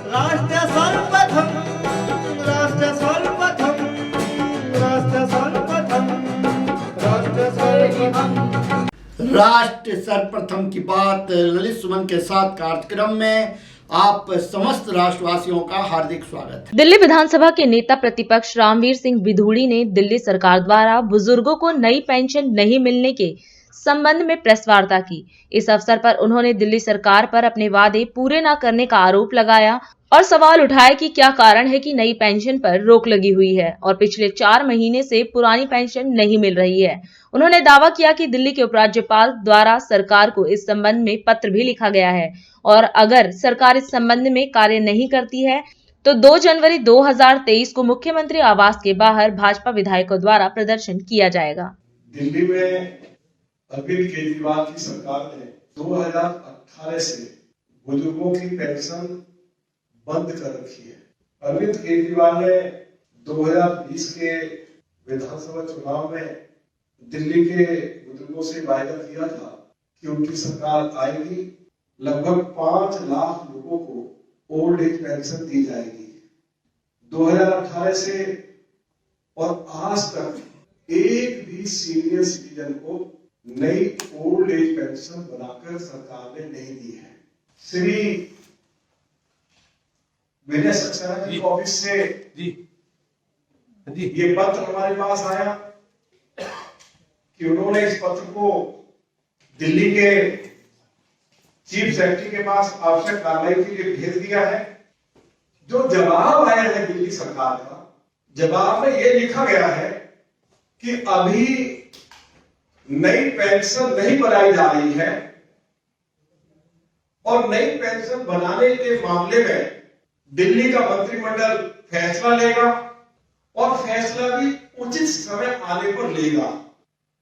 राष्ट्र सर्वप्रथम, राष्ट्र सर्वप्रथम, राष्ट्र सर्वप्रथम, राष्ट्र सर्वप्रथम। राष्ट्र सर्वप्रथम की बात ललित सुमन के साथ कार्यक्रम में आप समस्त राष्ट्रवासियों का हार्दिक स्वागत है। दिल्ली विधानसभा के नेता प्रतिपक्ष रामवीर सिंह विधूड़ी ने दिल्ली सरकार द्वारा बुजुर्गों को नई पेंशन नहीं मिलने के संबंध में प्रेस वार्ता की। इस अवसर पर उन्होंने दिल्ली सरकार पर अपने वादे पूरे न करने का आरोप लगाया और सवाल उठाया कि क्या कारण है कि नई पेंशन पर रोक लगी हुई है और पिछले 4 महीने से पुरानी पेंशन नहीं मिल रही है। उन्होंने दावा किया कि दिल्ली के उपराज्यपाल द्वारा सरकार को इस संबंध में पत्र भी लिखा गया है और अगर सरकार इस संबंध में कार्य नहीं करती है तो 2 जनवरी 2023 को मुख्यमंत्री आवास के बाहर भाजपा विधायकों द्वारा प्रदर्शन किया जाएगा। दिल्ली में अरविंद केजरीवाल की सरकार ने 2018 से बुजुर्गों की पेंशन बंद कर रखी है। अरविंद केजरीवाल ने 2020 के विधानसभा चुनाव में दिल्ली के बुजुर्गों से वायदा किया था कि उनकी सरकार आएगी, लगभग 5 लाख लोगों को ओल्ड एज पेंशन दी जाएगी। 2018 से और आज तक एक भी सीनियर सिटीजन को नई ओल्ड एज पेंशन बनाकर सरकार ने नहीं दी है। श्री विनय सक्सेना जी ऑफिस से ये पत्र हमारे पास आया कि उन्होंने इस पत्र को दिल्ली के चीफ सेक्रेटरी के पास आवश्यक कार्रवाई के लिए भेज दिया है। जो जवाब आया है दिल्ली सरकार का, जवाब में यह लिखा गया है कि अभी नई पेंशन नहीं बनाई जा रही है और नई पेंशन बनाने के मामले में दिल्ली का मंत्रिमंडल फैसला लेगा और फैसला भी उचित समय आने पर लेगा।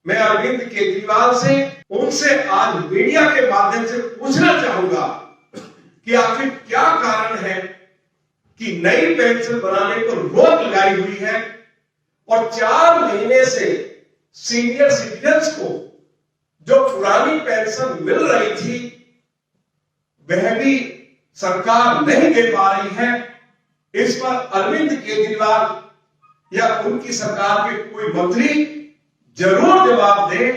मैं अरविंद केजरीवाल से उनसे आज मीडिया के माध्यम से पूछना चाहूंगा कि आखिर क्या कारण है कि नई पेंशन बनाने पर रोक लगाई हुई है और 4 महीने से सीनियर सिटीजन्स को जो पुरानी पेंशन मिल रही थी वह भी सरकार नहीं दे पा रही है। इस पर अरविंद केजरीवाल या उनकी सरकार के कोई मंत्री जरूर जवाब दे।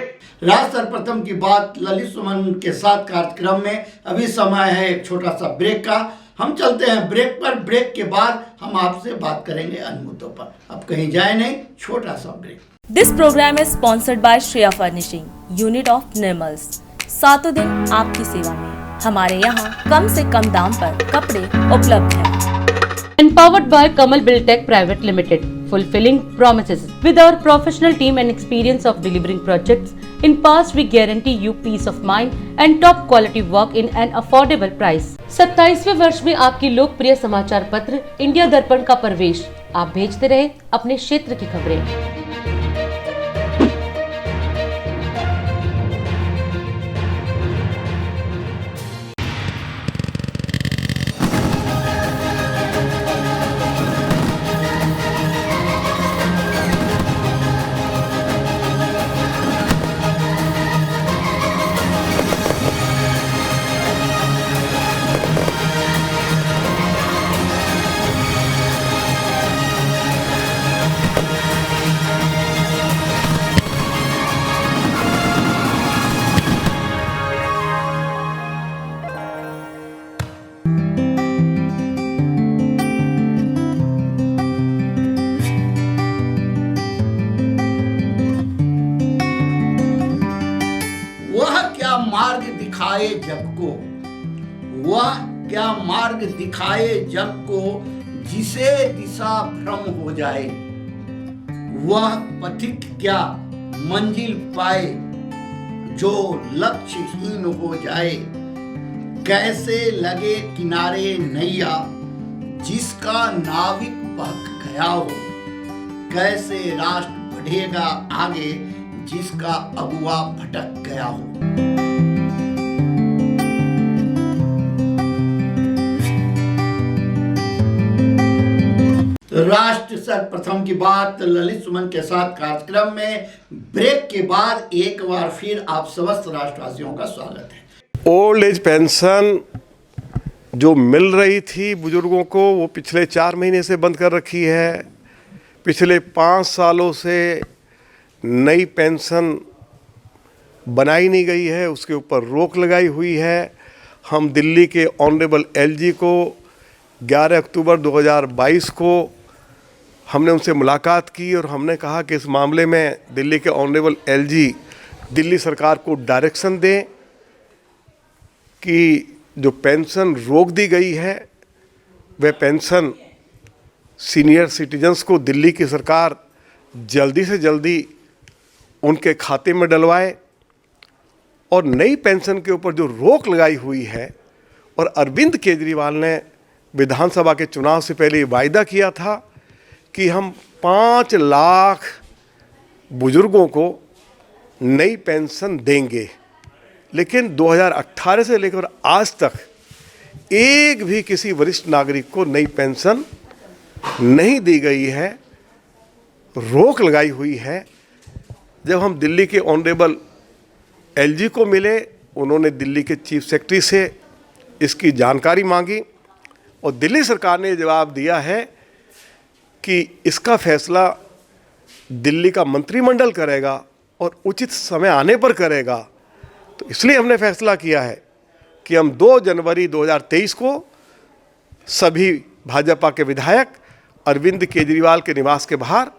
राष्ट्र सर्वप्रथम की बात ललित सुमन के साथ कार्यक्रम में अभी समय है एक छोटा सा ब्रेक का। हम चलते हैं ब्रेक पर। ब्रेक के बाद हम आपसे बात करेंगे अन्य मुद्दों पर। अब कहीं जाए नहीं, छोटा सा break. This programme is sponsored by Shreya furnishing, unit of Nirmal's. 7 दिन आपकी सेवा में। हमारे यहाँ कम से कम दाम पर कपड़े उपलब्ध हैं। Empowered by Kamal Buildtech Private Limited, fulfilling promises. With our professional team and experience of delivering projects, in past we guarantee you peace of mind and top quality work in an affordable price. 27वें वर्ष में आपकी लोकप्रिय समाचार पत्र India दर्पण का प्रवेश। आप भेजते रहे अपने क्षेत्र की खबरें। दिखाए जग को, वह क्या मार्ग दिखाए जग को, जिसे दिशा भ्रम हो जाए। वह पथिक क्या मंजिल पाए, जो लक्ष्यहीन हो जाए। कैसे लगे किनारे नैया, जिसका नाविक बहक गया हो। कैसे राष्ट्र बढ़ेगा आगे, जिसका अगुआ भटक गया हो। राष्ट्र सर्वप्रथम की बात ललित सुमन के साथ कार्यक्रम में ब्रेक के बाद एक बार फिर आप समस्त राष्ट्रवासियों का स्वागत है। ओल्ड एज पेंशन जो मिल रही थी बुजुर्गों को वो पिछले 4 महीने से बंद कर रखी है। पिछले 5 सालों से नई पेंशन बनाई नहीं गई है, उसके ऊपर रोक लगाई हुई है। हम दिल्ली के ऑनरेबल एलजी को 11 अक्टूबर 2022 को हमने उनसे मुलाकात की और हमने कहा कि इस मामले में दिल्ली के ऑनरेबल एलजी दिल्ली सरकार को डायरेक्शन दें कि जो पेंशन रोक दी गई है वह पेंशन सीनियर सिटीजन्स को दिल्ली की सरकार जल्दी से जल्दी उनके खाते में डलवाए और नई पेंशन के ऊपर जो रोक लगाई हुई है। और अरविंद केजरीवाल ने विधानसभा के चुनाव से पहले वायदा किया था कि हम 5 लाख बुजुर्गों को नई पेंशन देंगे, लेकिन 2018 से लेकर आज तक एक भी किसी वरिष्ठ नागरिक को नई पेंशन नहीं दी गई है, रोक लगाई हुई है। जब हम दिल्ली के ऑनरेबल एलजी को मिले, उन्होंने दिल्ली के चीफ सेक्रेटरी से इसकी जानकारी मांगी और दिल्ली सरकार ने जवाब दिया है कि इसका फैसला दिल्ली का मंत्रिमंडल करेगा और उचित समय आने पर करेगा। तो इसलिए हमने फैसला किया है कि हम 2 जनवरी 2023 को सभी भाजपा के विधायक अरविंद केजरीवाल के निवास के बाहर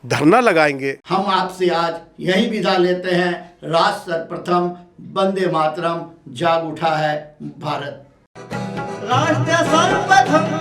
धरना लगाएंगे। हम आपसे आज यही विदा लेते हैं। राष्ट्र सर्वप्रथम, वंदे मातरम, जाग उठा है भारत। राष्ट्र सर्वप्रथम